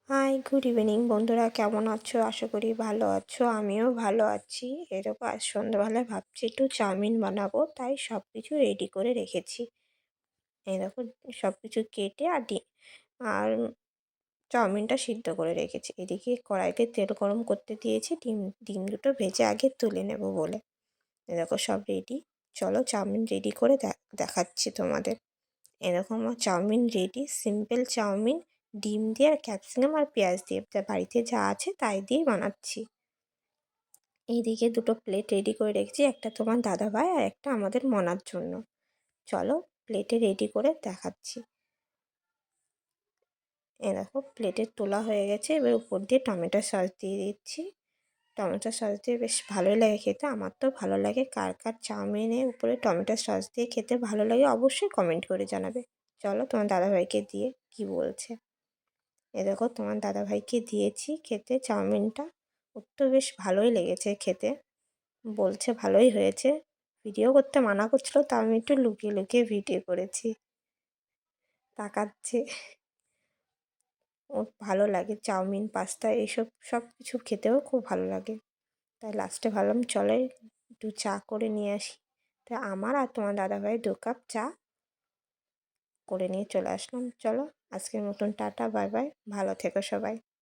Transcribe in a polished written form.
High, good evening বন্ধুরা, কেমন আছো? আশা করি ভালো আছো। আমিও ভালো আছি। এরকম আজ সন্ধ্যাবেলায় ভাবছি একটু চাউমিন বানাবো, তাই সব কিছু রেডি করে রেখেছি। এই দেখো, সব কিছু কেটে আর চাউমিনটা সিদ্ধ করে রেখেছি। এদিকে কড়াইতে তেল গরম করতে দিয়েছি, ডিম ডিম দুটো ভেজে আগে তুলে নেব বলে। এই দেখো সব রেডি। চলো চাউমিন রেডি করে দেখাচ্ছি তোমাদের। এরকম চাউমিন রেডি, সিম্পল চাউমিন ডিম দিয়ে আর ক্যাপসিকাম আর পেঁয়াজ দিয়ে, যা বাড়িতে যা আছে তাই দিয়েই বানাচ্ছি। এইদিকে দুটো প্লেট রেডি করে রেখেছি, একটা তোমার দাদাভাই আর একটা আমাদের মনার জন্য। চলো প্লেটে রেডি করে দেখাচ্ছি। এ দেখো প্লেটে তোলা হয়ে গেছে, এবার উপর দিয়ে টমেটো সস দিয়ে দিচ্ছি। টমেটো সস দিয়ে বেশ ভালোই লাগে খেতে, আমার তো ভালো লাগে। কার কার চাউমিনের উপরে টমেটো সস দিয়ে খেতে ভালো লাগে অবশ্যই কমেন্ট করে জানাবে। চলো তোমার দাদাভাইকে দিয়ে কি বলছে। এ দেখো তোমার দাদাভাইকে দিয়েছি খেতে চাউমিনটা। ওর তো বেশ ভালোই লেগেছে খেতে, বলছে ভালোই হয়েছে। ভিডিও করতে মানা করছিল, তাও আমি একটু লুকিয়ে লুকিয়ে ভিডিও করেছি। তাকাচ্ছে। ওর ভালো লাগে চাউমিন, পাস্তা এইসব সব কিছু খেতেও খুব ভালো লাগে। তাই লাস্টে ভাবলাম চলো একটু চা করে নিয়ে আসি। তাই আমার আর তোমার দাদাভাই 2 কাপ চা করে নিয়ে চলে আসলাম। চলো আজকের মতন টাটা, বাই বাই, ভালো থেকো সবাই।